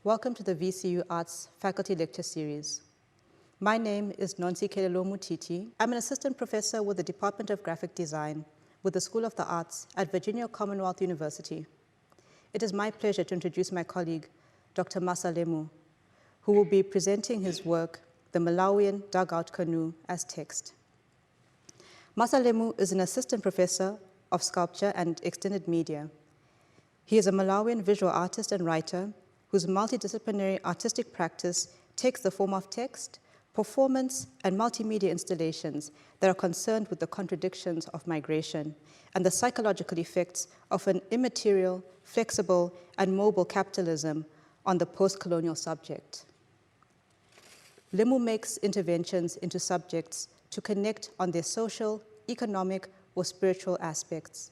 Welcome to the VCUarts Faculty Lecture Series. My name is Nontsikelelo Mutiti. I'm an assistant professor with the Department of Graphic Design with the School of the Arts at Virginia Commonwealth University. It is my pleasure to introduce my colleague, Dr. Massa Lemu, who will be presenting his work, The Malawian Dugout Canoe, as text. Massa Lemu is an assistant professor of sculpture and extended media. He is a Malawian visual artist and writer whose multidisciplinary artistic practice takes the form of text, performance, and multimedia installations that are concerned with the contradictions of migration and the psychological effects of an immaterial, flexible, and mobile capitalism on the post-colonial subject. Lemu makes interventions into subjects to connect on their social, economic, or spiritual aspects.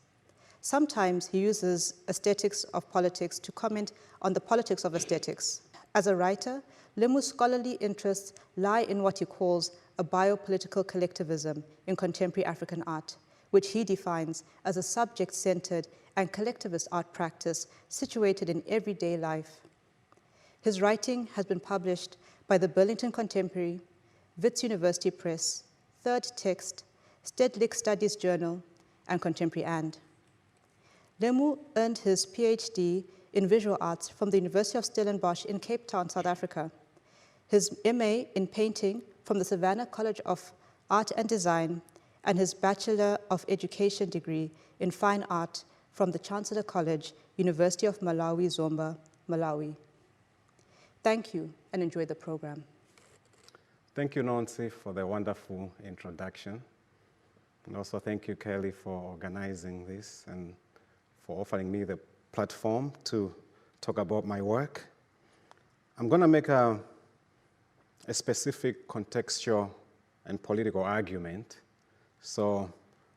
Sometimes he uses aesthetics of politics to comment on the politics of aesthetics. As a writer, Lemu's scholarly interests lie in what he calls a biopolitical collectivism in contemporary African art, which he defines as a subject-centered and collectivist art practice situated in everyday life. His writing has been published by the Burlington Contemporary, Wits University Press, Third Text, Stedelijk Studies Journal, and Contemporary And. Lemu earned his Ph.D. in visual arts from the University of Stellenbosch in Cape Town, South Africa, his MA in painting from the Savannah College of Art and Design, and his Bachelor of Education degree in Fine Art from the Chancellor College, University of Malawi, Zomba, Malawi. Thank you, and enjoy the program. Thank you, Nancy, for the wonderful introduction. And also thank you, Kelly, for organizing this and for offering me the platform to talk about my work. I'm going to make a specific contextual and political argument. So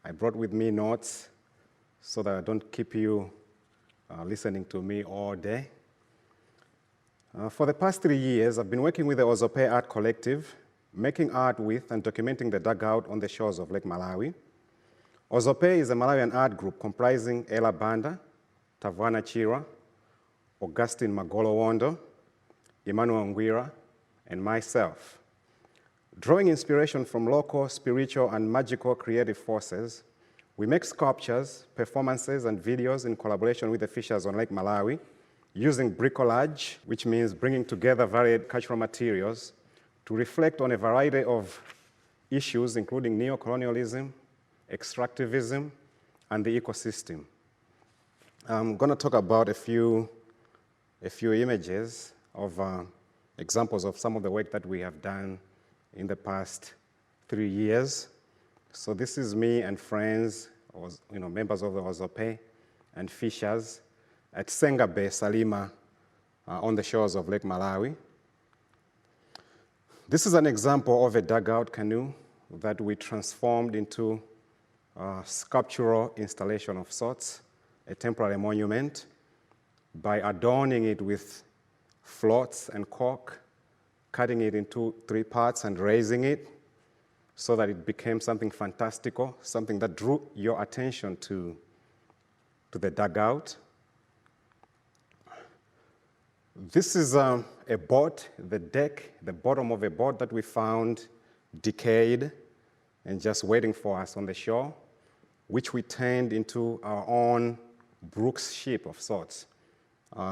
I brought with me notes so that I don't keep you listening to me all day. For the past 3 years, I've been working with the Ozope Art Collective, making art with and documenting the dugout on the shores of Lake Malawi. Ozope is a Malawian art group comprising Ella Banda, Tavwana Chira, Augustine Magolo Wondo, Emmanuel Ngwira, and myself. Drawing inspiration from local, spiritual, and magical creative forces, we make sculptures, performances, and videos in collaboration with the fishers on Lake Malawi, using bricolage, which means bringing together varied cultural materials to reflect on a variety of issues, including neocolonialism, extractivism, and the ecosystem. I'm going to talk about a few images of examples of some of the work that we have done in the past 3 years. So this is me and friends, members of the Ozope and fishers at Sengabe, Salima, on the shores of Lake Malawi. This is an example of a dugout canoe that we transformed into a sculptural installation of sorts, a temporary monument, by adorning it with floats and cork, cutting it into 3 parts and raising it so that it became something fantastical, something that drew your attention to the dugout. This is a boat, the deck, the bottom of a boat that we found decayed and just waiting for us on the shore, which we turned into our own Brooks ship of sorts,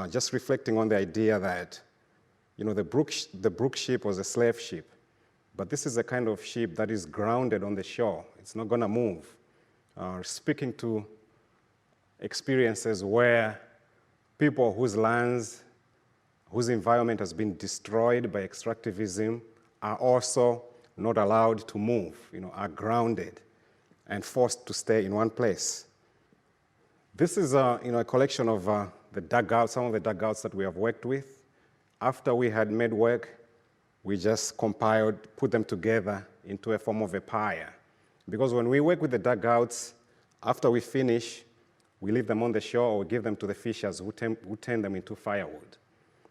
just reflecting on the idea that, the Brooks ship was a slave ship, but this is a kind of ship that is grounded on the shore. It's not going to move. Speaking to experiences where people whose lands, whose environment has been destroyed by extractivism are also not allowed to move, are grounded and forced to stay in one place. This is a collection of the dugouts, some of the dugouts that we have worked with. After we had made work, we just compiled, put them together into a form of a pyre. Because when we work with the dugouts, after we finish, we leave them on the shore or give them to the fishers who turn them into firewood.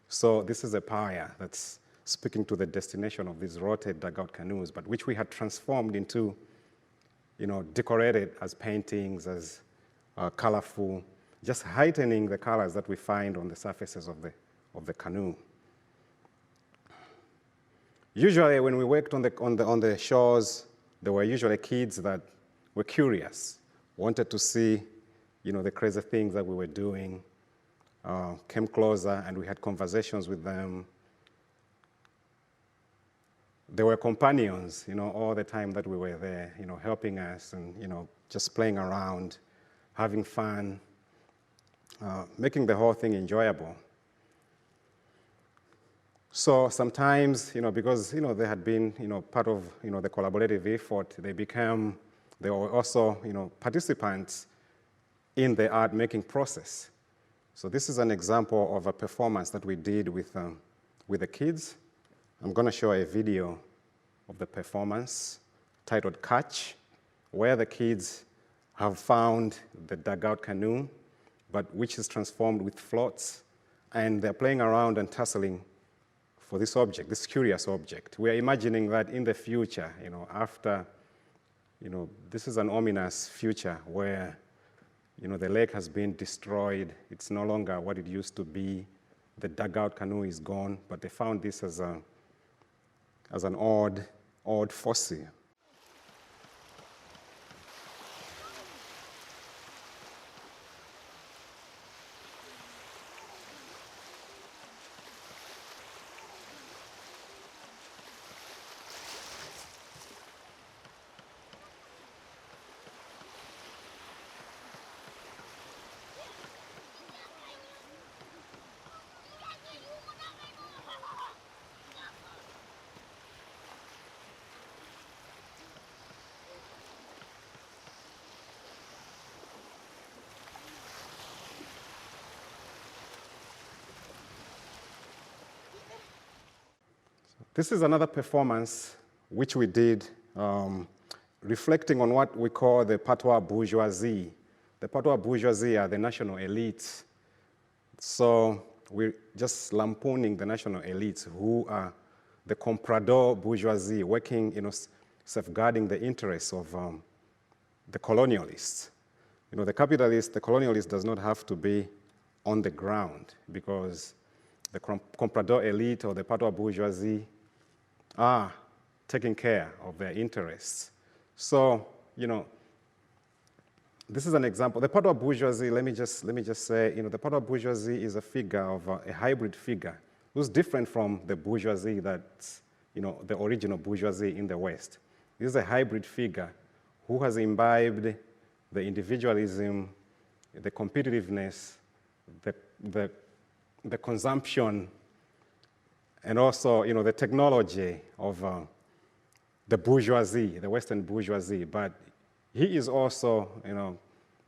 So this is a pyre that's speaking to the destination of these rotted dugout canoes, but which we had transformed into, decorated as paintings, as colorful, just heightening the colors that we find on the surfaces of the canoe. Usually when we worked on the shores, there were usually kids that were curious, wanted to see, the crazy things that we were doing, came closer and we had conversations with them. They were companions, all the time that we were there, helping us and, just playing around, having fun, making the whole thing enjoyable. So sometimes, because, they had been, part of, the collaborative effort, they were also, participants in the art making process. So this is an example of a performance that we did with the kids. I'm going to show a video of the performance titled Catch, where the kids have found the dugout canoe, but which is transformed with floats, and they're playing around and tussling for this object, this curious object. We're imagining that in the future, after, this is an ominous future where, the lake has been destroyed. It's no longer what it used to be. The dugout canoe is gone, but they found this as an odd fossil. This is another performance which we did reflecting on what we call the patois bourgeoisie. The patois bourgeoisie are the national elites. So we're just lampooning the national elites who are the comprador bourgeoisie working, safeguarding the interests of the colonialists. The capitalist, the colonialist does not have to be on the ground because the comprador elite or the patois bourgeoisie are taking care of their interests. So, this is an example. The patois bourgeoisie, let me just say, the patois bourgeoisie is a figure of a hybrid figure who's different from the bourgeoisie that's, the original bourgeoisie in the West. This is a hybrid figure who has imbibed the individualism, the competitiveness, the consumption, and also, the technology of the bourgeoisie, the Western bourgeoisie. But he is also,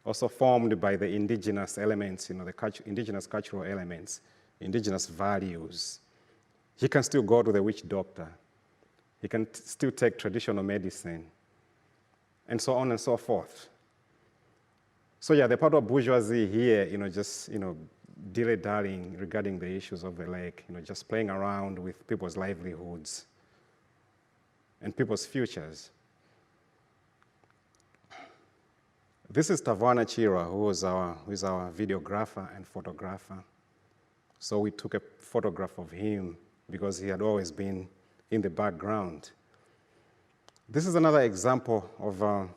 also formed by the indigenous elements, the indigenous cultural elements, indigenous values. He can still go to the witch doctor. He can still take traditional medicine, and so on and so forth. So yeah, the patois bourgeoisie here, just, dilly-dallying regarding the issues of the lake, just playing around with people's livelihoods and people's futures. This is Tawana Chira, who is our videographer and photographer. So we took a photograph of him because he had always been in the background. This is another example of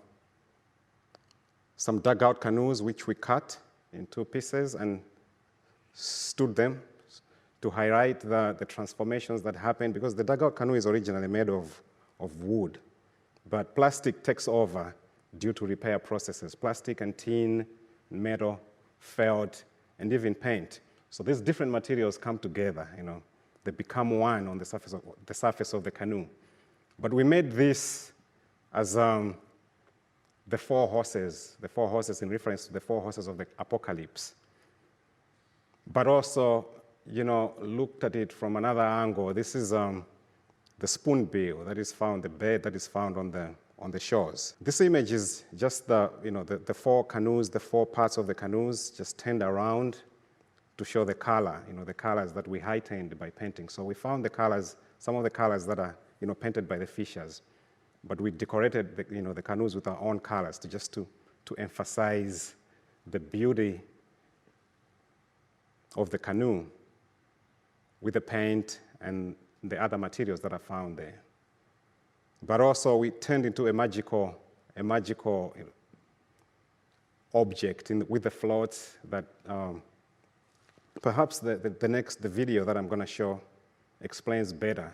some dugout canoes which we cut in 2 pieces and stood them to highlight the transformations that happened, because the dugout canoe is originally made of wood, but plastic takes over due to repair processes. Plastic and tin, metal, felt, and even paint. So these different materials come together, they become one on the surface of the canoe. But we made this as the 4 horses in reference to the 4 horses of the apocalypse. But also, looked at it from another angle. This is the spoonbill that is found, the bed that is found on the shores. This image is just the 4 canoes, the 4 parts of the canoes just turned around to show the color, the colors that we heightened by painting. So we found the colors, some of the colors that are, painted by the fishers, but we decorated the canoes with our own colors to emphasize the beauty of the canoe with the paint and the other materials that are found there. But also we turned into a magical object with the floats that perhaps the video that I'm going to show explains better.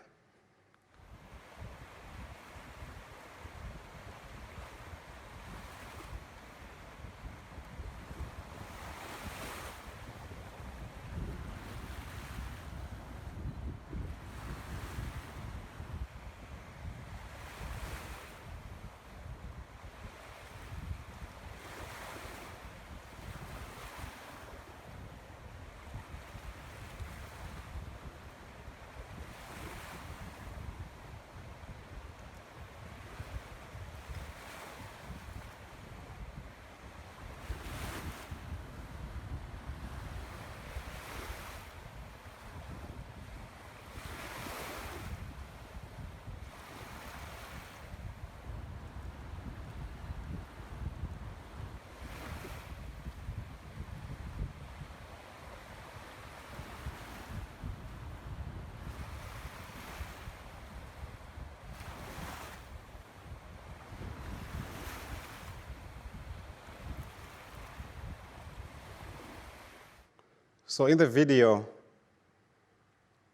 So in the video,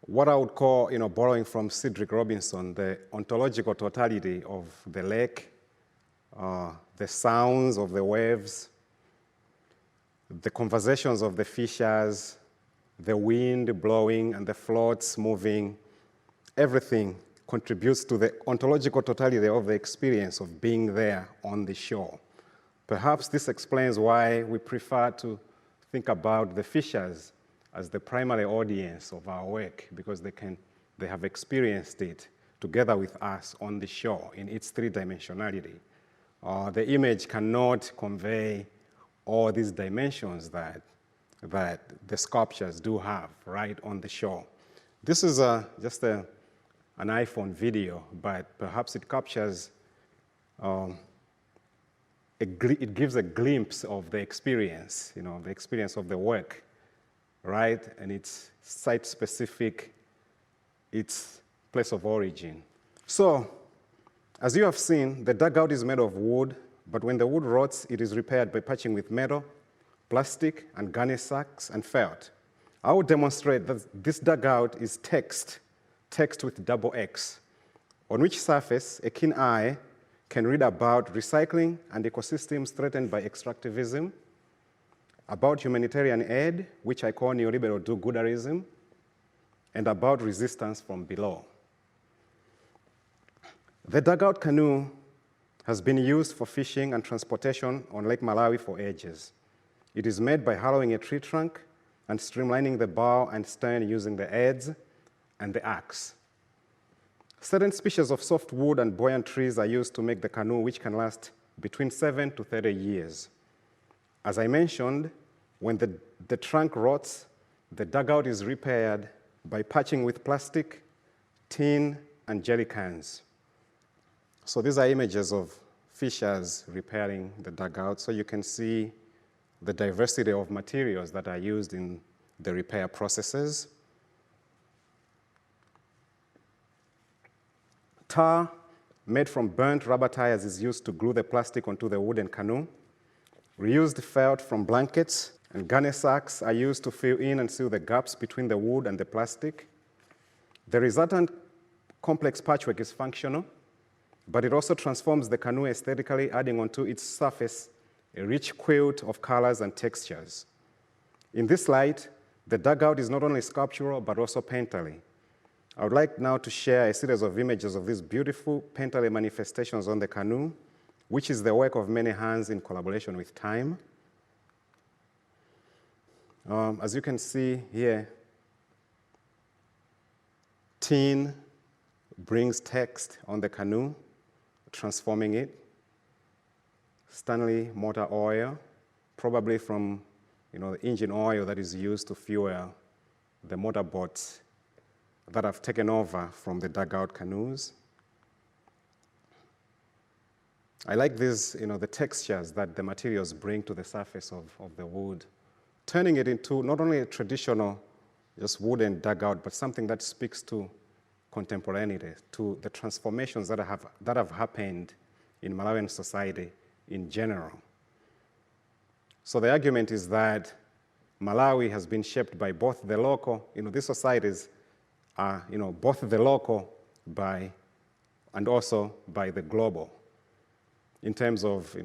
what I would call, borrowing from Cedric Robinson, the ontological totality of the lake, the sounds of the waves, the conversations of the fishers, the wind blowing and the floats moving, everything contributes to the ontological totality of the experience of being there on the shore. Perhaps this explains why we prefer to think about the fishers as the primary audience of our work, because they have experienced it together with us on the shore in its three-dimensionality. The image cannot convey all these dimensions that the sculptures do have right on the shore. This is just an iPhone video, but perhaps it captures, it gives a glimpse of the experience, the experience of the work, right? And it's site-specific, its place of origin. So, as you have seen, the dugout is made of wood, but when the wood rots, it is repaired by patching with metal, plastic, and garnish sacks, and felt. I will demonstrate that this dugout is text with double X, on which surface a keen eye can read about recycling and ecosystems threatened by extractivism, about humanitarian aid, which I call neoliberal dogooderism, and about resistance from below. The dugout canoe has been used for fishing and transportation on Lake Malawi for ages. It is made by hollowing a tree trunk and streamlining the bow and stern using the adze and the axe. Certain species of softwood and buoyant trees are used to make the canoe, which can last between 7 to 30 years. As I mentioned, when the trunk rots, the dugout is repaired by patching with plastic, tin, and jerry cans. So these are images of fishers repairing the dugout, so you can see the diversity of materials that are used in the repair processes. Tar made from burnt rubber tires is used to glue the plastic onto the wooden canoe. Reused felt from blankets and garnish sacks are used to fill in and seal the gaps between the wood and the plastic. The resultant complex patchwork is functional, but it also transforms the canoe aesthetically, adding onto its surface a rich quilt of colors and textures. In this light, the dugout is not only sculptural, but also painterly. I would like now to share a series of images of these beautiful painterly manifestations on the canoe, which is the work of many hands in collaboration with time. As you can see here, tin brings text on the canoe, transforming it. Stanley motor oil, probably from the engine oil that is used to fuel the motorboats that have taken over from the dugout canoes. I like these, the textures that the materials bring to the surface of the wood, turning it into not only a traditional just wooden dugout, but something that speaks to contemporaneity, to the transformations that have happened in Malawian society in general. So the argument is that Malawi has been shaped by both the local, these societies are, both the local and also by the global in terms of,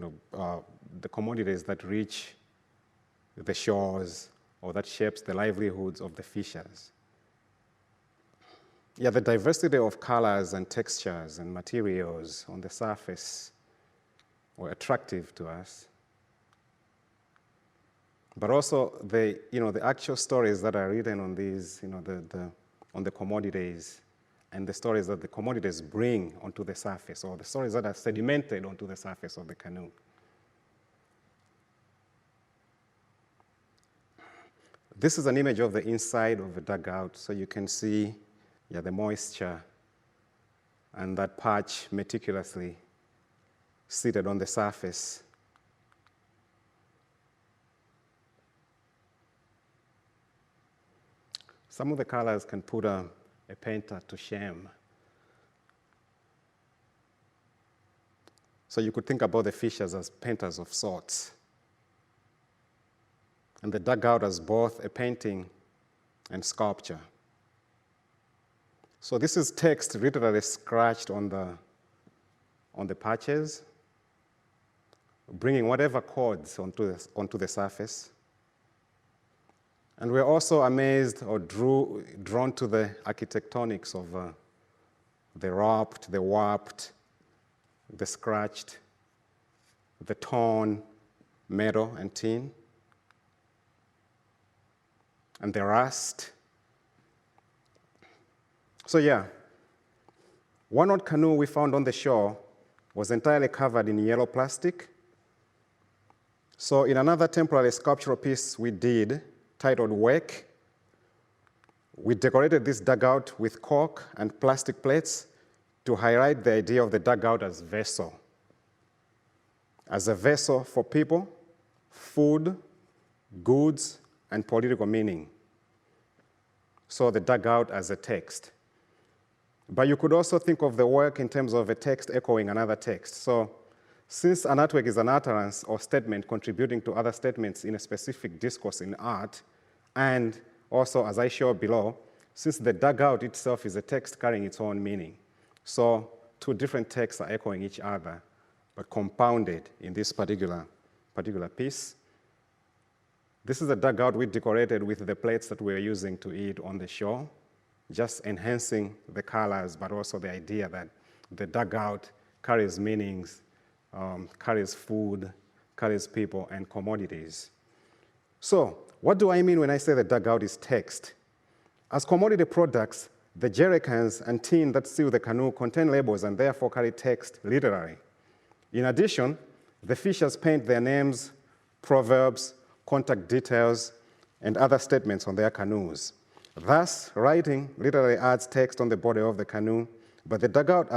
the commodities that reach the shores or that shapes the livelihoods of the fishers. Yeah, the diversity of colors and textures and materials on the surface were attractive to us. But also the actual stories that are written on these, on the commodities and the stories that the commodities bring onto the surface, or the stories that are sedimented onto the surface of the canoe. This is an image of the inside of the dugout, so you can see the moisture and that patch meticulously seated on the surface. Some of the colors can put a painter to shame. So you could think about the fishers as painters of sorts, and the dugout as both a painting and sculpture. So this is text literally scratched on the patches, bringing whatever chords onto the surface. And we're also amazed or drawn to the architectonics of the wrapped, the warped, the scratched, the torn metal and tin, and the rust. So yeah, one old canoe we found on the shore was entirely covered in yellow plastic. So in another temporary sculptural piece we did, titled Wake, we decorated this dugout with cork and plastic plates to highlight the idea of the dugout as a vessel for people, food, goods, and political meaning. So the dugout as a text. But you could also think of the work in terms of a text echoing another text. So since an artwork is an utterance or statement contributing to other statements in a specific discourse in art, and also, as I show below, since the dugout itself is a text carrying its own meaning, so two different texts are echoing each other, but compounded in this particular piece. This is a dugout we decorated with the plates that we're using to eat on the shore, just enhancing the colors, but also the idea that the dugout carries meanings, carries food, carries people, and commodities. So, what do I mean when I say the dugout is text? As commodity products, the jerrycans and tin that seal the canoe contain labels and therefore carry text literally. In addition, the fishers paint their names, proverbs, contact details, and other statements on their canoes. Thus, writing literally adds text on the body of the canoe, but the dugout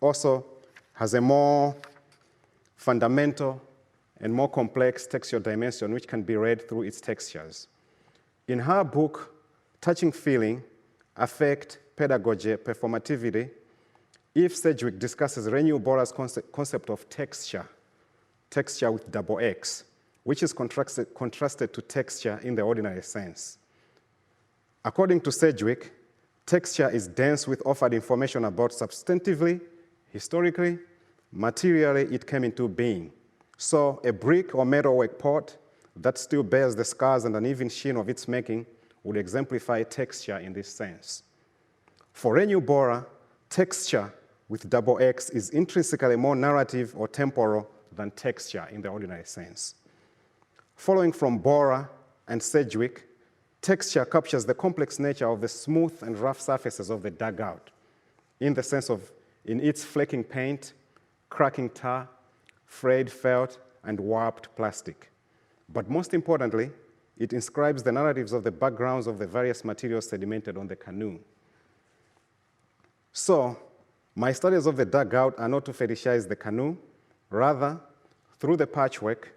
also has a more fundamental and more complex textual dimension which can be read through its textures. In her book, Touching Feeling, Affect, Pedagogy, Performativity, Eve Sedgwick discusses Renu Bora's concept of texture with double X, which is contrasted to texture in the ordinary sense. According to Sedgwick, texture is dense with offered information about substantively, historically, materially it came into being. So a brick or metalwork pot that still bears the scars and uneven sheen of its making would exemplify texture in this sense. For Renu Bora, texture with double X is intrinsically more narrative or temporal than texture in the ordinary sense. Following from Bora and Sedgwick, texture captures the complex nature of the smooth and rough surfaces of the dugout, in the sense of in its flaking paint, cracking tar, frayed felt, and warped plastic. But most importantly, it inscribes the narratives of the backgrounds of the various materials sedimented on the canoe. So, my studies of the dugout are not to fetishize the canoe. Rather, through the patchwork,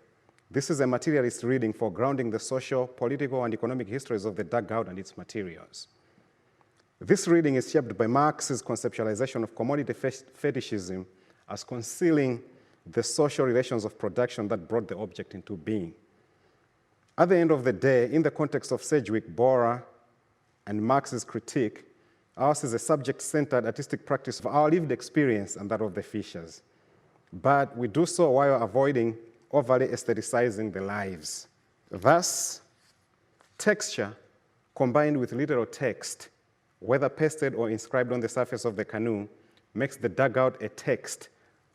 this is a materialist reading for grounding the social, political, and economic histories of the dugout and its materials. This reading is shaped by Marx's conceptualization of commodity fetishism as concealing the social relations of production that brought the object into being. At the end of the day, in the context of Sedgwick, Bohrer, and Marx's critique, ours is a subject-centered artistic practice of our lived experience and that of the fishers. But we do so while avoiding overly aestheticizing the lives. Thus, texture combined with literal text, whether pasted or inscribed on the surface of the canoe, makes the dugout a text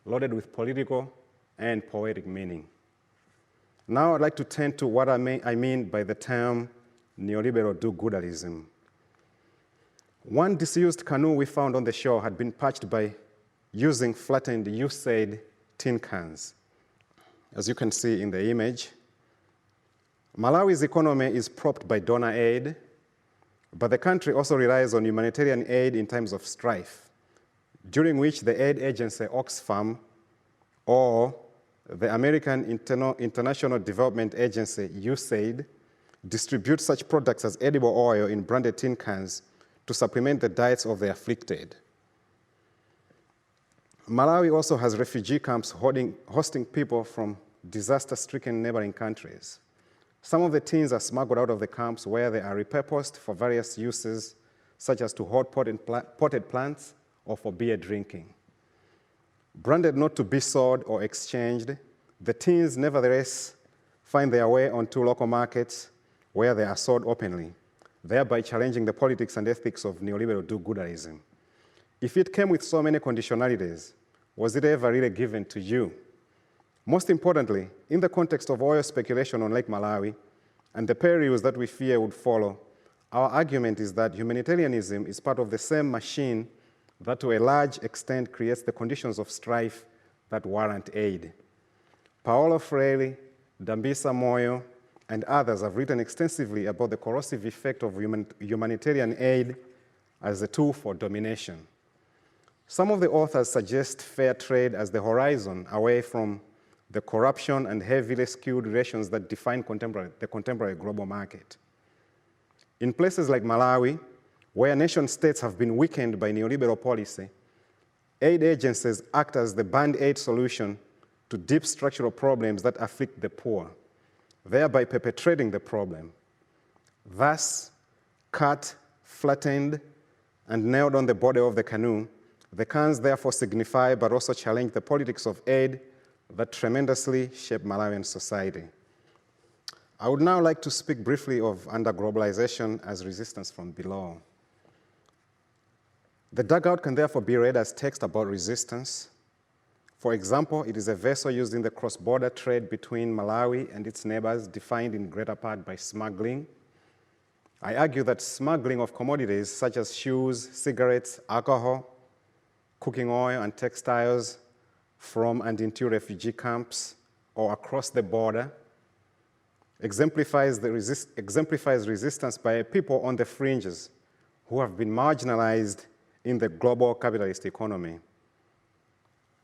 loaded with political and poetic meaning. Now I'd like to turn to what I mean by the term neoliberal do-gooderism. One disused canoe we found on the shore had been patched by using flattened USAID tin cans. As you can see in the image, Malawi's economy is propped by donor aid, but the country also relies on humanitarian aid in times of strife, during which the aid agency Oxfam or the American International Development Agency, USAID, distributes such products as edible oil in branded tin cans to supplement the diets of the afflicted. Malawi also has refugee camps hosting people from disaster-stricken neighboring countries. Some of the tins are smuggled out of the camps where they are repurposed for various uses, such as to hold potted plants or for beer drinking. Branded not to be sold or exchanged, the tins nevertheless find their way onto local markets where they are sold openly, thereby challenging the politics and ethics of neoliberal do-gooderism. If it came with so many conditionalities, was it ever really given to you? Most importantly, in the context of oil speculation on Lake Malawi and the perils that we fear would follow, our argument is that humanitarianism is part of the same machine that to a large extent creates the conditions of strife that warrant aid. Paolo Freire, Dambisa Moyo, and others have written extensively about the corrosive effect of humanitarian aid as a tool for domination. Some of the authors suggest fair trade as the horizon away from the corruption and heavily skewed relations that define the contemporary global market. In places like Malawi, where nation-states have been weakened by neoliberal policy, aid agencies act as the band-aid solution to deep structural problems that afflict the poor, thereby perpetuating the problem. Thus, cut, flattened, and nailed on the body of the canoe, the cans therefore signify but also challenge the politics of aid that tremendously shape Malawian society. I would now like to speak briefly of under-globalization as resistance from below. The dugout can therefore be read as text about resistance. For example, it is a vessel used in the cross-border trade between Malawi and its neighbors, defined in greater part by smuggling. I argue that smuggling of commodities such as shoes, cigarettes, alcohol, cooking oil, and textiles from and into refugee camps or across the border exemplifies resistance by a people on the fringes who have been marginalized in the global capitalist economy.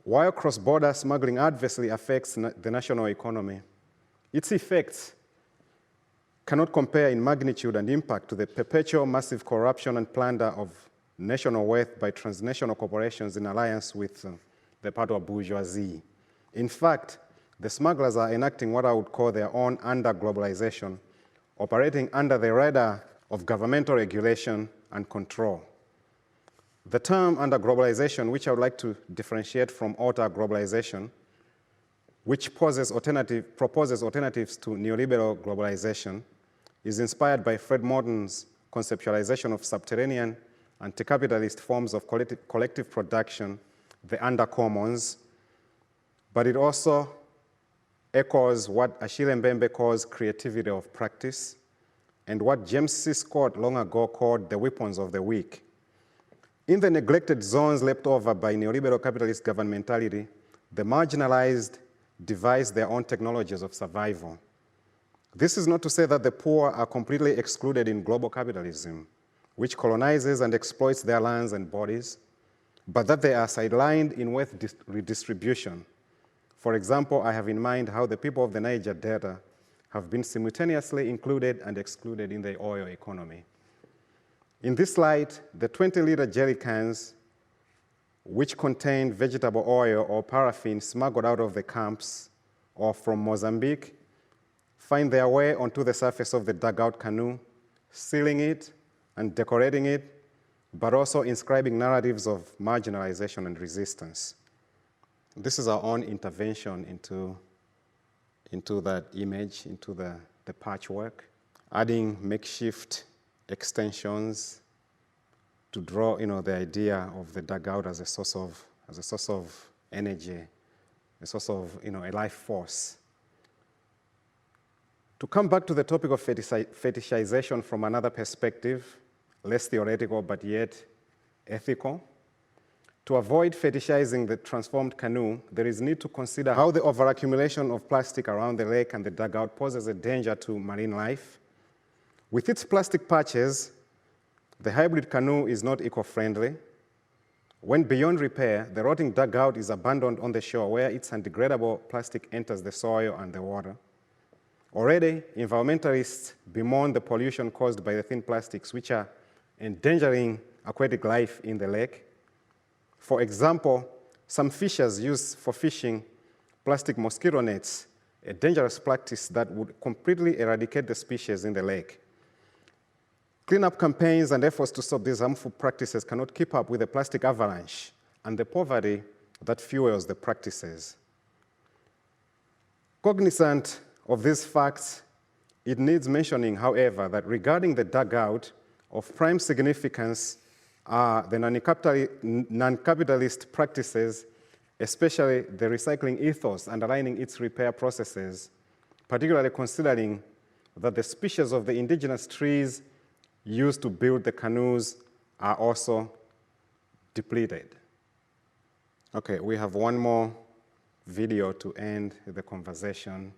While cross-border smuggling adversely affects the national economy, its effects cannot compare in magnitude and impact to the perpetual massive corruption and plunder of national wealth by transnational corporations in alliance with the part of bourgeoisie. In fact, the smugglers are enacting what I would call their own under-globalization, operating under the radar of governmental regulation and control. The term under-globalization, which I would like to differentiate from outer-globalization, which proposes alternatives to neoliberal globalization, is inspired by Fred Moten's conceptualization of subterranean anti-capitalist forms of collective production, the undercommons, but it also echoes what Achille Mbembe calls creativity of practice and what James C. Scott long ago called the weapons of the weak. In the neglected zones left over by neoliberal capitalist governmentality, the marginalized devise their own technologies of survival. This is not to say that the poor are completely excluded in global capitalism, which colonizes and exploits their lands and bodies, but that they are sidelined in wealth redistribution. For example, I have in mind how the people of the Niger Delta have been simultaneously included and excluded in the oil economy. In this slide, the 20-liter jerry cans, which contain vegetable oil or paraffin smuggled out of the camps or from Mozambique, find their way onto the surface of the dugout canoe, sealing it and decorating it, but also inscribing narratives of marginalization and resistance. This is our own intervention into that image, into the patchwork, adding makeshift extensions to draw, the idea of the dugout as a source of energy, a source of, a life force. To come back to the topic of fetishization from another perspective, less theoretical but yet ethical, to avoid fetishizing the transformed canoe, there is need to consider how the overaccumulation of plastic around the lake and the dugout poses a danger to marine life. With its plastic patches, the hybrid canoe is not eco-friendly. When beyond repair, the rotting dugout is abandoned on the shore where its undegradable plastic enters the soil and the water. Already, environmentalists bemoan the pollution caused by the thin plastics, which are endangering aquatic life in the lake. For example, some fishers use for fishing plastic mosquito nets, a dangerous practice that would completely eradicate the species in the lake. Cleanup campaigns and efforts to stop these harmful practices cannot keep up with the plastic avalanche and the poverty that fuels the practices. Cognizant of these facts, it needs mentioning, however, that regarding the dugout, of prime significance are the non-capitalist practices, especially the recycling ethos underlining its repair processes, particularly considering that the species of the indigenous trees used to build the canoes are also depleted. Okay, we have one more video to end the conversation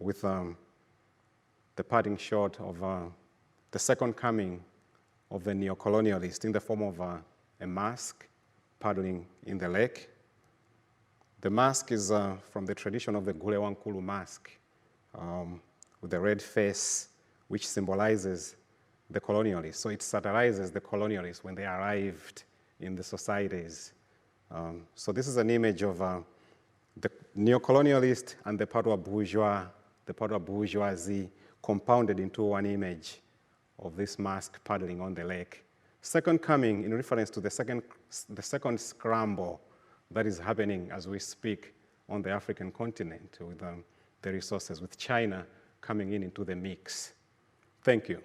with the parting shot of the second coming of the neocolonialist in the form of a mask paddling in the lake. The mask is from the tradition of the Gulewankulu mask with the red face, which symbolizes the colonialists. So it satirizes the colonialists when they arrived in the societies. So this is an image of the neocolonialist and the Padua bourgeoisie compounded into one image of this mask paddling on the lake. Second coming in reference to the second scramble that is happening as we speak on the African continent with the resources, with China coming into the mix. Thank you.